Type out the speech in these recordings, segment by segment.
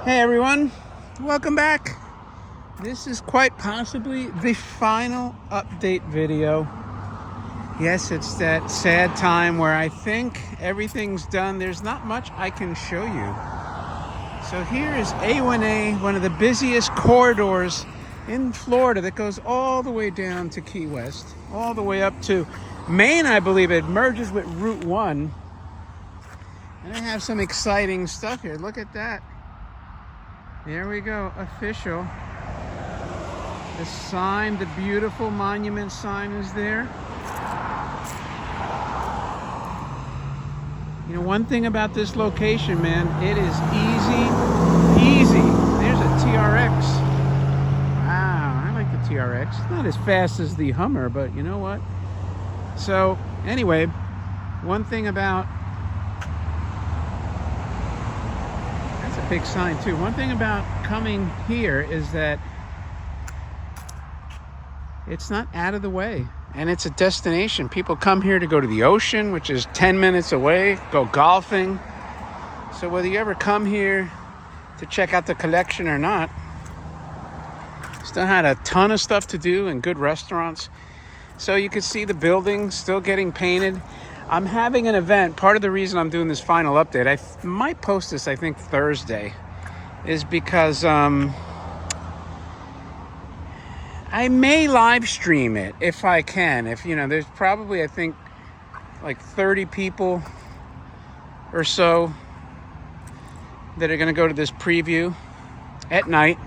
Hey everyone, welcome back. This is quite possibly the final update video. Yes, it's that sad time where I think everything's done. There's not much I can show you. So here is A1A, one of the busiest corridors in Florida that goes all the way down to Key West, all the way up to Maine, I believe. It merges with Route 1. And I have some exciting stuff here. Look at that. There we go, official. The sign, the beautiful monument sign is there. You know, one thing about this location, man, it is easy. There's a TRX. Wow, I like the TRX. It's not as fast as the Hummer, but you know what? So, anyway, one thing about... That's a big sign, too. One thing about coming here is that it's not out of the way, and it's a destination. People come here to go to the ocean, which is 10 minutes away, go golfing. So whether you ever come here to check out the collection or not, still had a ton of stuff to do and good restaurants. So you can see the building still getting painted. I'm having an event. Part of the reason I'm doing this final update, I might post this, I think, Thursday, is because I may live stream it if I can. If, you know, there's probably, I think, like 30 people or so that are going to go to this preview at night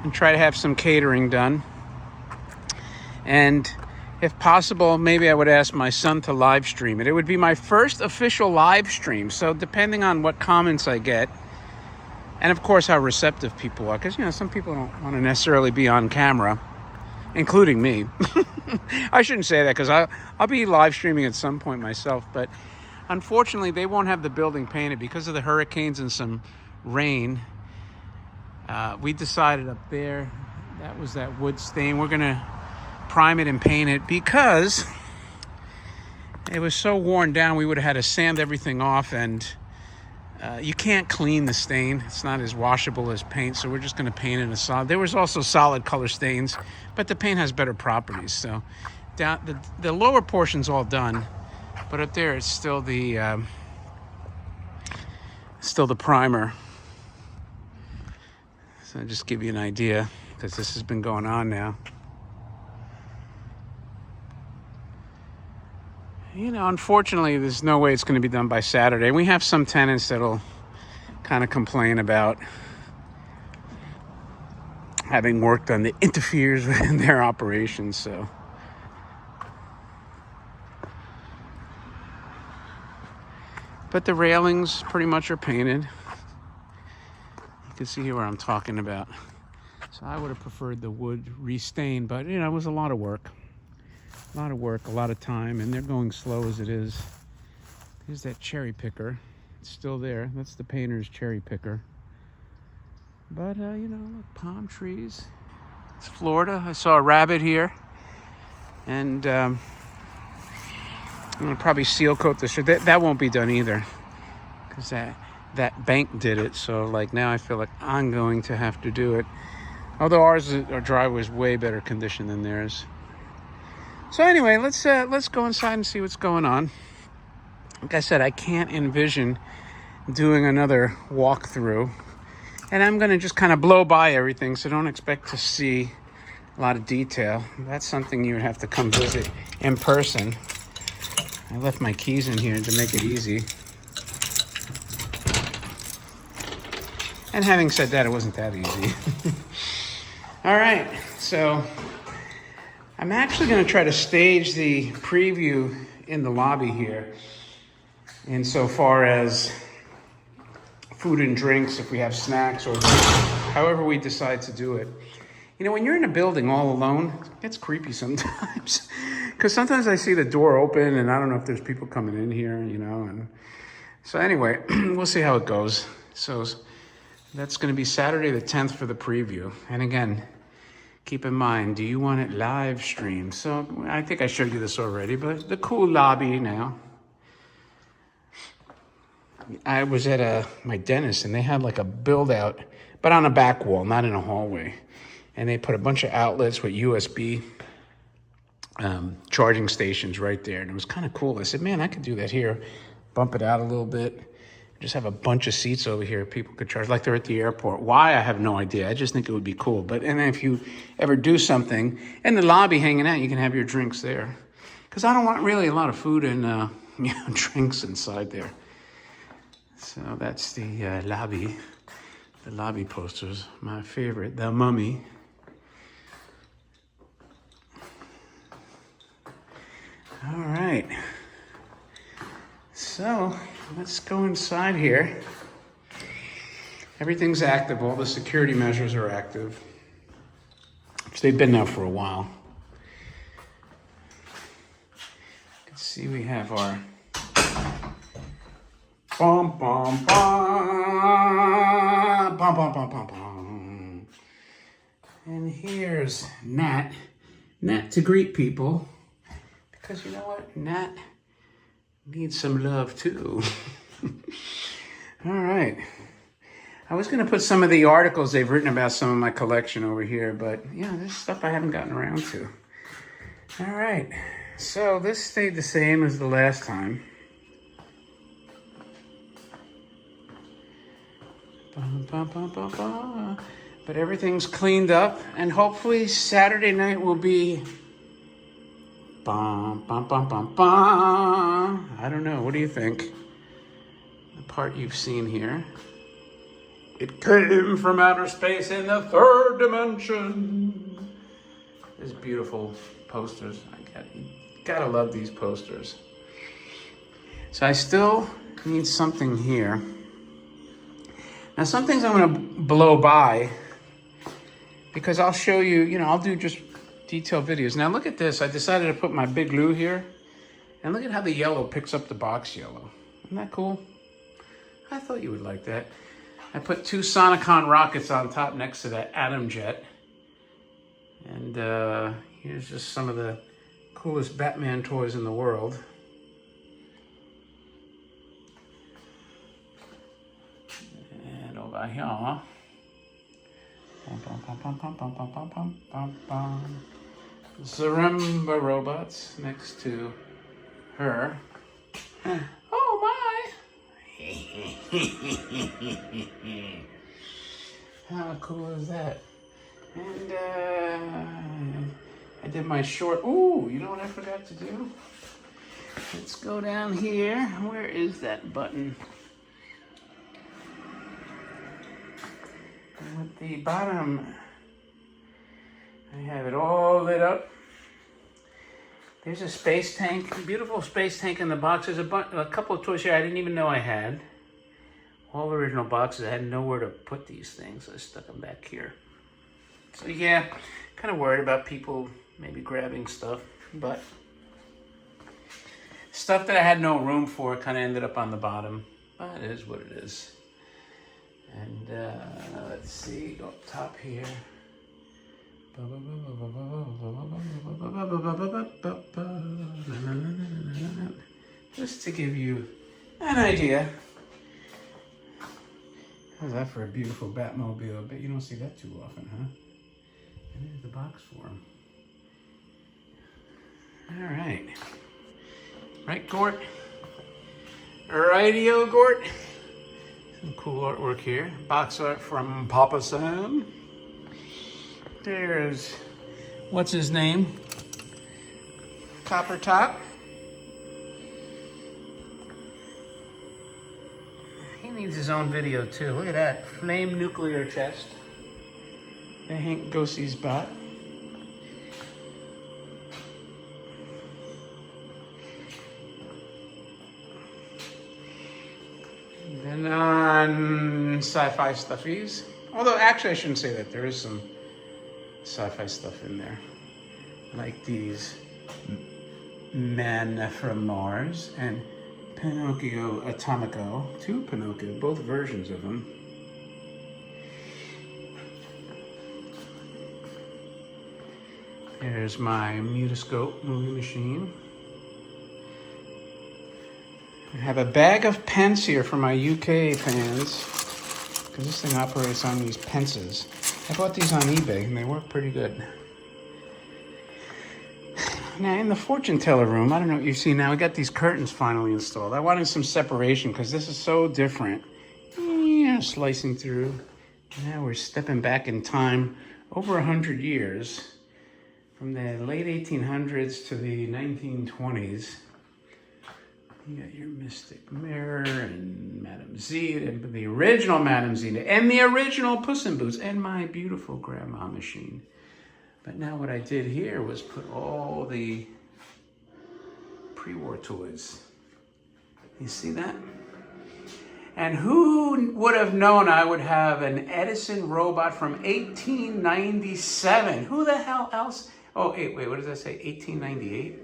and try to have some catering done. And if possible, maybe I would ask my son to live stream it. It would be my first official live stream. So depending on what comments I get, and of course how receptive people are, because, you know, some people don't want to necessarily be on camera, including me. I shouldn't say that, because I'll be live streaming at some point myself, but unfortunately they won't have the building painted because of the hurricanes and some rain. We decided up there, that was that wood stain. We're gonna prime it and paint it because it was so worn down. We would have had to sand everything off, and you can't clean the stain. It's not as washable as paint, so we're just going to paint it in a solid. There was also solid color stains, but the paint has better properties. So down the lower portion's all done, but up there it's still the primer. So I'll just give you an idea, because this has been going on now. You know, unfortunately, there's no way it's going to be done by Saturday. We have some tenants that'll kind of complain about having work done that interferes with their operations. So, but the railings pretty much are painted. You can see here where I'm talking about. So I would have preferred the wood restain, but, you know, it was a lot of work. A lot of time, and they're going slow as it is. Here's that cherry picker. It's still there. That's the painter's cherry picker. But, you know, look, palm trees. It's Florida. I saw a rabbit here. And I'm going to probably seal coat this. That won't be done either, because that bank did it. So, like, now I feel like I'm going to have to do it. Although our driveway is way better condition than theirs. So anyway, let's go inside and see what's going on. Like I said, I can't envision doing another walkthrough, and I'm going to just kind of blow by everything, so don't expect to see a lot of detail. That's something you would have to come visit in person. I left my keys in here to make it easy. And having said that, it wasn't that easy. All right, so I'm actually going to try to stage the preview in the lobby here, insofar as food and drinks, if we have snacks, or however we decide to do it. You know, when you're in a building all alone, it gets creepy sometimes. Because sometimes I see the door open and I don't know if there's people coming in here, you know. And so anyway, we'll see how it goes. So that's going to be Saturday the 10th for the preview. And again, keep in mind, do you want it live streamed? So I think I showed you this already, but the cool lobby now. I was at my dentist, and they had like a build out, but on a back wall, not in a hallway. And they put a bunch of outlets with USB charging stations right there. And it was kind of cool. I said, man, I could do that here. Bump it out a little bit. Just have a bunch of seats over here people could charge like they're at the airport. Why? I have no idea. I just think it would be cool. But and if you ever do something in the lobby hanging out, you can have your drinks there. Because I don't want really a lot of food and drinks inside there. So that's the lobby. The lobby posters. My favorite, The Mummy. All right. So let's go inside here. Everything's active. All the security measures are active. They've been there for a while. You can see we have our bum bum bum bum bum bum bum bum. And here's Nat. Nat to greet people. Because you know what? Nat needs some love too. All right. I was going to put some of the articles they've written about some of my collection over here, but yeah, there's stuff I haven't gotten around to. All right. So this stayed the same as the last time. But everything's cleaned up, and hopefully Saturday night will be bum, bum, bum, bum, bum. I don't know. What do you think? The part you've seen here. It came from outer space in the third dimension. There's beautiful posters. Gotta love these posters. So I still need something here. Now some things I'm gonna blow by because I'll show you, I'll do just detailed videos. Now look at this. I decided to put my big glue here. And look at how the yellow picks up the box yellow. Isn't that cool? I thought you would like that. I put 2 Sonicon rockets on top next to that Atom Jet. And here's just some of the coolest Batman toys in the world. And over here. Zaremba robots next to her. Oh my! How cool is that? And I did my short. Ooh, you know what I forgot to do? Let's go down here. Where is that button? And at the bottom, I have it all lit up. There's a space tank, beautiful space tank in the box. There's a couple of toys here I didn't even know I had. All original boxes. I had nowhere to put these things. So I stuck them back here. So yeah, kind of worried about people maybe grabbing stuff, but stuff that I had no room for kind of ended up on the bottom. But it is what it is. And let's see, go up top here. Just to give you an idea. How's that for a beautiful Batmobile? I bet you don't see that too often, huh? And there's the box for him. All right. Right, Gort? Rightio, Gort? Some cool artwork here. Box art from Papa Sam. There's, what's his name? Copper Top. He needs his own video too. Look at that. Flame nuclear chest. The Hank Ghosey's bot. Then on sci-fi stuffies. Although actually I shouldn't say that. There is some sci-fi stuff in there. Like these Men from Mars and Pinocchio Atomico. 2 Pinocchio, both versions of them. There's my Mutascope movie machine. I have a bag of pence here for my UK fans, because this thing operates on these pences. I bought these on eBay, and they work pretty good. Now, in the fortune teller room, I don't know what you see now. We got these curtains finally installed. I wanted some separation because this is so different. Yeah, slicing through. Now we're stepping back in time over 100 years, from the late 1800s to the 1920s. You got your Mystic Mirror and Madame Zeta, and the original Madame Zeta, and the original Puss in Boots, and my beautiful grandma machine. But now what I did here was put all the pre-war toys. You see that? And who would have known I would have an Edison robot from 1897? Who the hell else? Oh, wait, what does that say? 1898?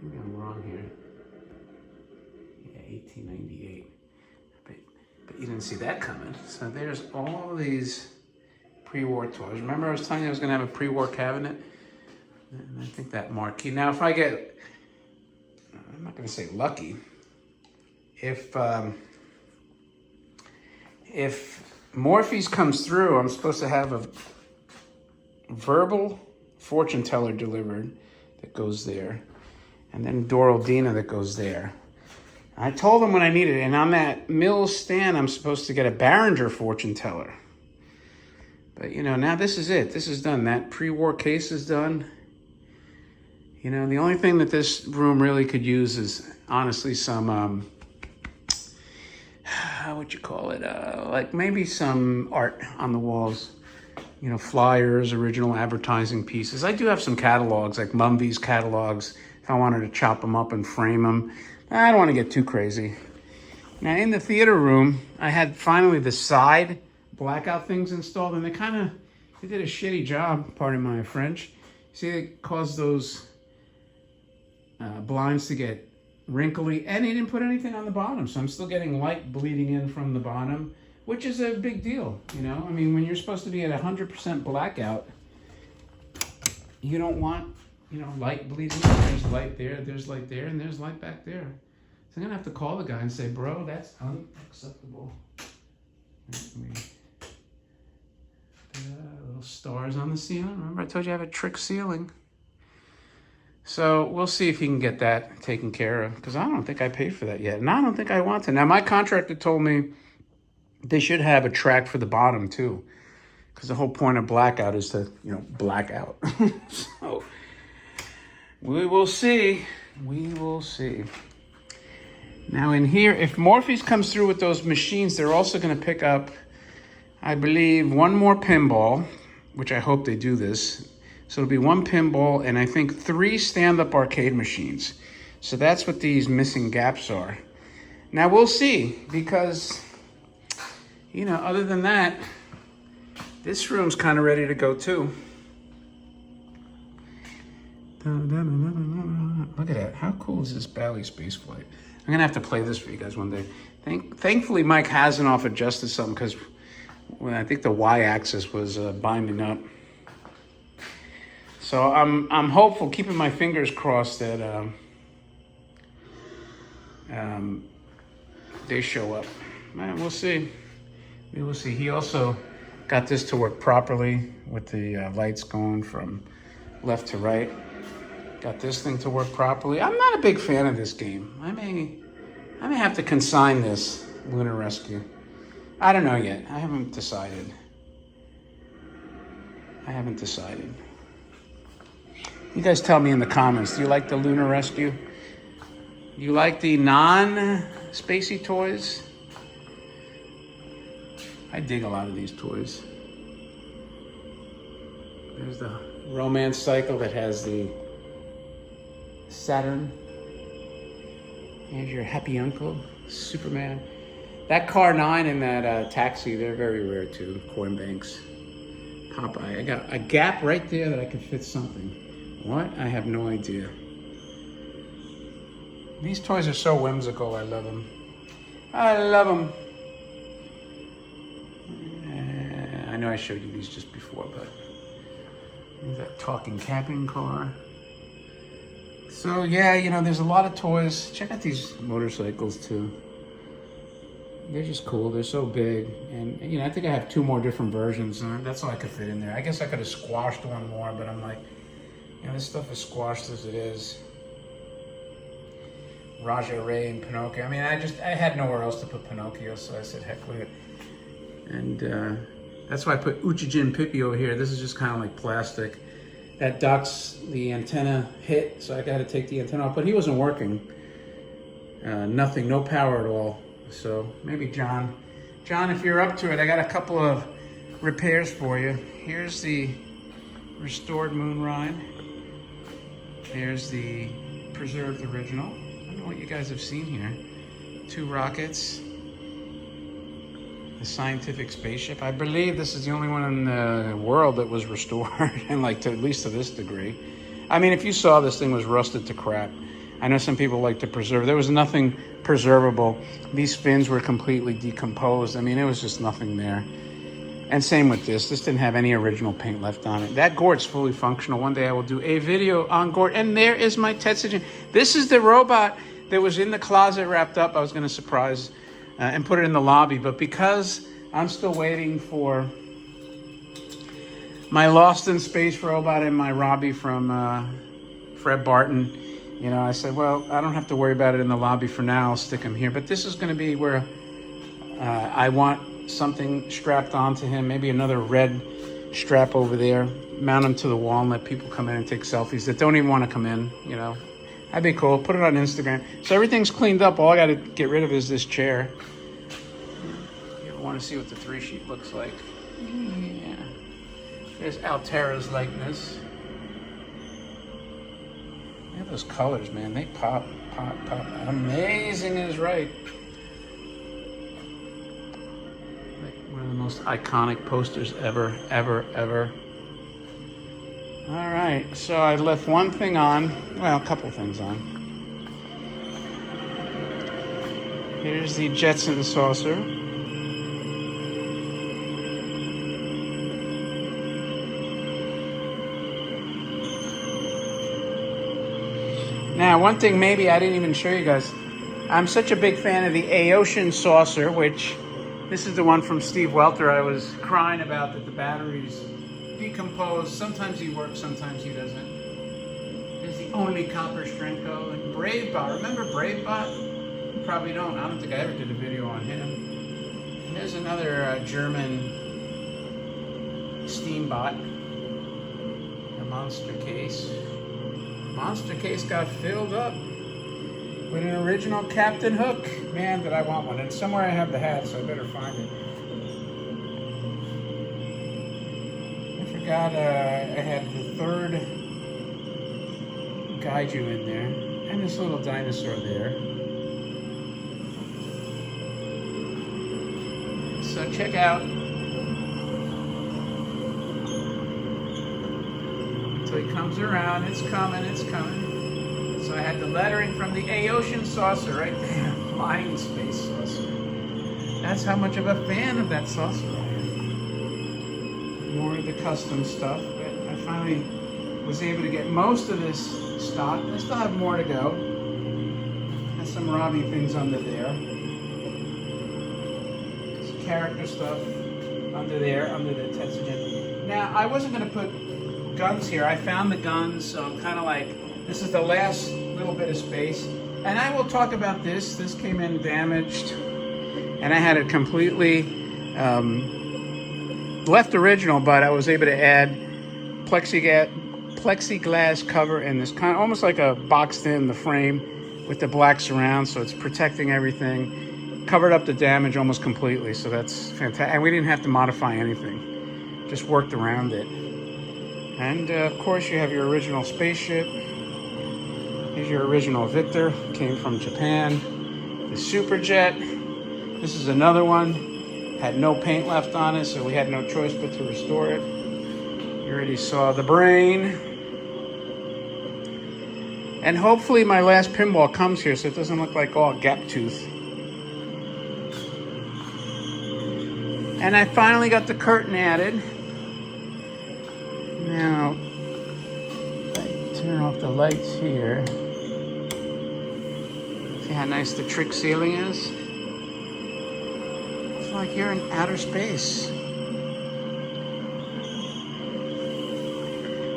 Maybe I'm wrong here. Yeah, 1898. But you didn't see that coming. So there's all these pre-war toys. Remember I was telling you I was going to have a pre-war cabinet? And I think that marquee. Now, if I get, I'm not going to say lucky, if Morphe's comes through, I'm supposed to have a verbal fortune teller delivered that goes there, and then Doraldina that goes there. I told them when I needed it, and on that Mills stand, I'm supposed to get a Behringer fortune teller. But, you know, now this is it. This is done. That pre-war case is done. You know, the only thing that this room really could use is, honestly, some, what you call it? Like maybe some art on the walls. You know, flyers, original advertising pieces. I do have some catalogs, like Mumby's catalogs, if I wanted to chop them up and frame them. I don't want to get too crazy. Now, in the theater room, I had finally the side blackout things installed, and they did a shitty job, pardon my French. See, they caused those blinds to get wrinkly, and they didn't put anything on the bottom, so I'm still getting light bleeding in from the bottom, which is a big deal, you know? I mean, when you're supposed to be at 100% blackout, you don't want, you know, light bleeding in. There's light there, there's light there, and there's light back there. So I'm gonna have to call the guy and say, bro, that's unacceptable. Little stars on the ceiling. Remember I told you I have a trick ceiling. So we'll see if he can get that taken care of, because I don't think I paid for that yet, and I don't think I want to. Now, my contractor told me they should have a track for the bottom too, because the whole point of blackout is to, you know, black out. So we will see. We will see. Now in here, if Morphe's comes through with those machines, they're also going to pick up, I believe, one more pinball, which I hope they do this. So it'll be one pinball and I think 3 stand-up arcade machines. So that's what these missing gaps are. Now we'll see, because, you know, other than that, this room's kind of ready to go too. Look at that. How cool is this Bally spaceflight? I'm going to have to play this for you guys one day. Thankfully, Mike Hasanoff adjusted something, because when I think the Y-axis was binding up. So I'm hopeful, keeping my fingers crossed, that they show up. Man, we'll see. We will see. He also got this to work properly with the lights going from left to right. Got this thing to work properly. I'm not a big fan of this game. I may have to consign this Lunar Rescue. I don't know yet. I haven't decided. You guys tell me in the comments, do you like the Lunar Rescue? You like the non-spacey toys? I dig a lot of these toys. There's the Romance Cycle that has the Saturn. Here's your Happy Uncle, Superman. That Car 9 and that Taxi, they're very rare too. Coin banks. Popeye. I got a gap right there that I could fit something. What? I have no idea. These toys are so whimsical. I love them. I love them. I know I showed you these just before, but there's that talking camping car. So yeah, you know, there's a lot of toys. Check out these motorcycles too. They're just cool. They're so big, and you know, I think I have 2 more different versions, and that's all I could fit in there. I guess I could have squashed one more, but I'm like, you know, this stuff is squashed as it is. Raja Ray and Pinocchio. I mean, I had nowhere else to put Pinocchio, so I said, heck with it. And that's why I put Uchijin Pippi over here. This is just kind of like plastic. That ducks, the antenna hit, so I got to take the antenna off, but he wasn't working. Nothing, no power at all. So maybe John, if you're up to it, I got a couple of repairs for you. Here's the restored Moon Ride. There's the preserved original. I don't know what you guys have seen here. 2 rockets. The scientific spaceship. I believe this is the only one in the world that was restored, and like at least to this degree. I mean, if you saw this thing was rusted to crap. I know some people like to preserve. There was nothing preservable. These fins were completely decomposed. I mean, it was just nothing there. And same with this. This didn't have any original paint left on it. That gourd's fully functional. One day I will do a video on gourd. And there is my Tetsujin. This is the robot that was in the closet wrapped up. I was going to surprise and put it in the lobby. But because I'm still waiting for my Lost in Space robot and my Robbie from Fred Barton, you know, I said, well, I don't have to worry about it in the lobby for now. I'll stick him here. But this is going to be where I want something strapped onto him. Maybe another red strap over there. Mount him to the wall and let people come in and take selfies that don't even want to come in, you know. That'd be cool. Put it on Instagram. So everything's cleaned up. All I got to get rid of is this chair. You ever want to see what the 3-sheet looks like? Yeah. There's Altera's likeness. Look at those colors, man. They pop. Amazing is right. Like one of the most iconic posters ever. All right, so I left one thing on. Well, a couple things on. Here's the Jetson saucer. Now, one thing maybe I didn't even show you guys. I'm such a big fan of the Aocean saucer, which this is the one from Steve Welter. I was crying about that the batteries decomposed. Sometimes he works, sometimes he doesn't. There's the only copper Strenko and Bravebot. Remember Bravebot? You probably don't. I don't think I ever did a video on him. And there's another German Steambot. A monster case. Monster case got filled up with an original Captain Hook. Man, did I want one. And somewhere I have the hat, so I better find it. I forgot I had the 3rd Kaiju in there. And this little dinosaur there. So check out. So he comes around, it's coming. So I had the lettering from the Aocean saucer right there. Flying space saucer. That's how much of a fan of that saucer I am. More of the custom stuff, but I finally was able to get most of this stock. I still have more to go. There's some Robbie things under there. Some character stuff under there, under the Tetsujin. Now, I wasn't going to put guns here. I found the guns, so I'm kind of like, this is the last little bit of space. And I will talk about this. This came in damaged, and I had it completely left original, but I was able to add plexiglass cover and this kind of almost like a boxed in the frame with the black surround, so it's protecting everything. Covered up the damage almost completely, so that's fantastic. And we didn't have to modify anything, just worked around it. And of course you have your original spaceship. Here's your original Victor, came from Japan. The Superjet, this is another one. Had no paint left on it, so we had no choice but to restore it. You already saw the brain. And hopefully my last pinball comes here so it doesn't look like all gap tooth. And I finally got the curtain added. Now, if I turn off the lights here. See how nice the trick ceiling is? It's like you're in outer space.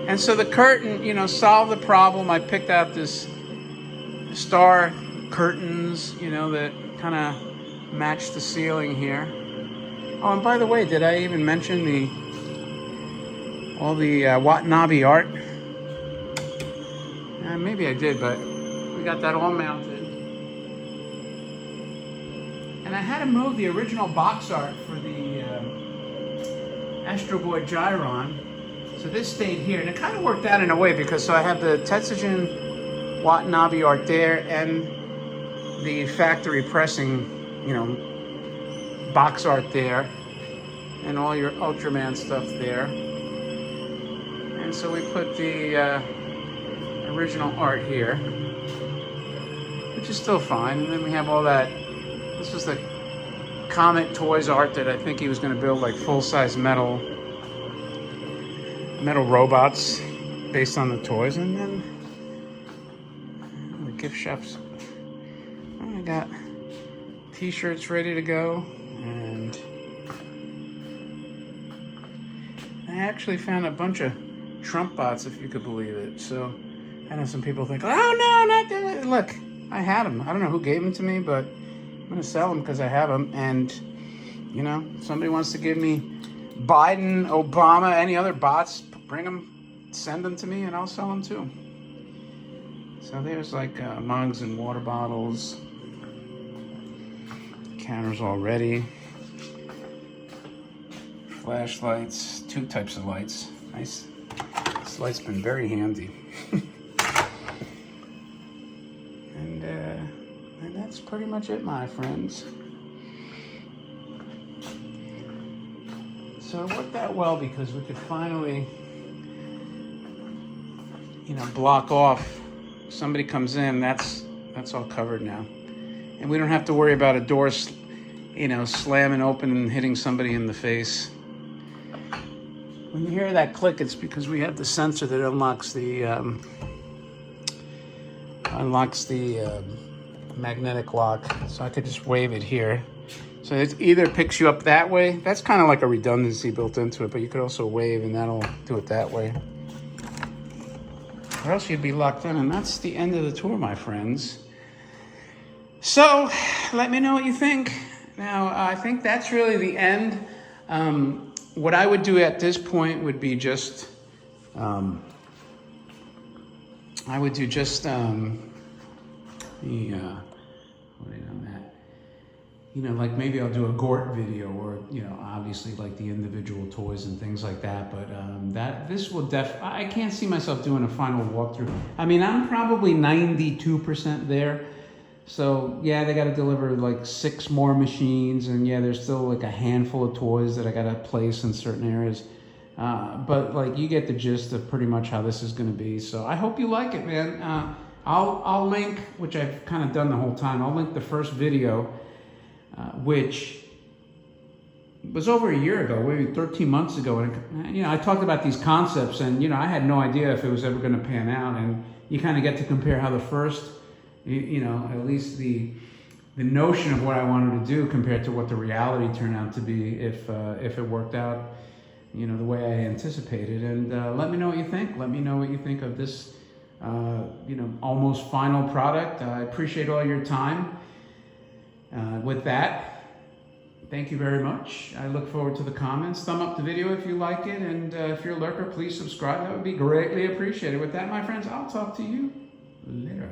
And so the curtain, you know, solved the problem. I picked out this star curtains, you know, that kind of match the ceiling here. Oh, and by the way, did I even mention all the Watanabe art? Maybe I did, but we got that all mounted. And I had to move the original box art for the Astro Boy Gyron. So this stayed here, and it kind of worked out in a way because so I have the Tetsujin Watanabe art there and the factory pressing, you know, box art there, and all your Ultraman stuff there. And so we put the original art here, which is still fine. And then we have all that. This was the Comet Toys art that I think he was going to build like full-size metal robots based on the toys. And then the gift shops. I got t-shirts ready to go, and I actually found a bunch of Trump bots, if you could believe it. So I know some people think, oh no, not that. Look, I had them. I don't know who gave them to me, but I'm gonna sell them because I have them. And you know, if somebody wants to give me Biden, Obama, any other bots, bring them, send them to me, and I'll sell them too. So there's like mugs and water bottles. Counters all ready. Flashlights, 2 types of lights. Nice. This light's been very handy. And that's pretty much it, my friends. So it worked out well because we could finally, you know, block off. Somebody comes in, that's all covered now. And we don't have to worry about a door, you know, slamming open and hitting somebody in the face. When you hear that click, it's because we have the sensor that unlocks the magnetic lock. So I could just wave it here. So it either picks you up that way. That's kind of like a redundancy built into it, but you could also wave and that'll do it that way. Or else you'd be locked in, and that's the end of the tour, my friends. So let me know what you think. Now, I think that's really the end. What I would do at this point would be just, I would do just you know, like maybe I'll do a Gort video, or, you know, obviously like the individual toys and things like that. But this will I can't see myself doing a final walkthrough. I mean, I'm probably 92% there. So yeah, they got to deliver like 6 more machines, and yeah, there's still like a handful of toys that I got to place in certain areas. But like, you get the gist of pretty much how this is going to be. So I hope you like it, man. I'll link, which I've kind of done the whole time. I'll link the first video, which was over a year ago, maybe 13 months ago. And, you know, I talked about these concepts, and, you know, I had no idea if it was ever going to pan out. And you kind of get to compare how the first, you know, at least the notion of what I wanted to do compared to what the reality turned out to be, if it worked out, you know, the way I anticipated. And let me know what you think. Let me know what you think of this, you know, almost final product. I appreciate all your time. With that, thank you very much. I look forward to the comments. Thumb up the video if you like it, and if you're a lurker, please subscribe. That would be greatly appreciated. With that, my friends, I'll talk to you later.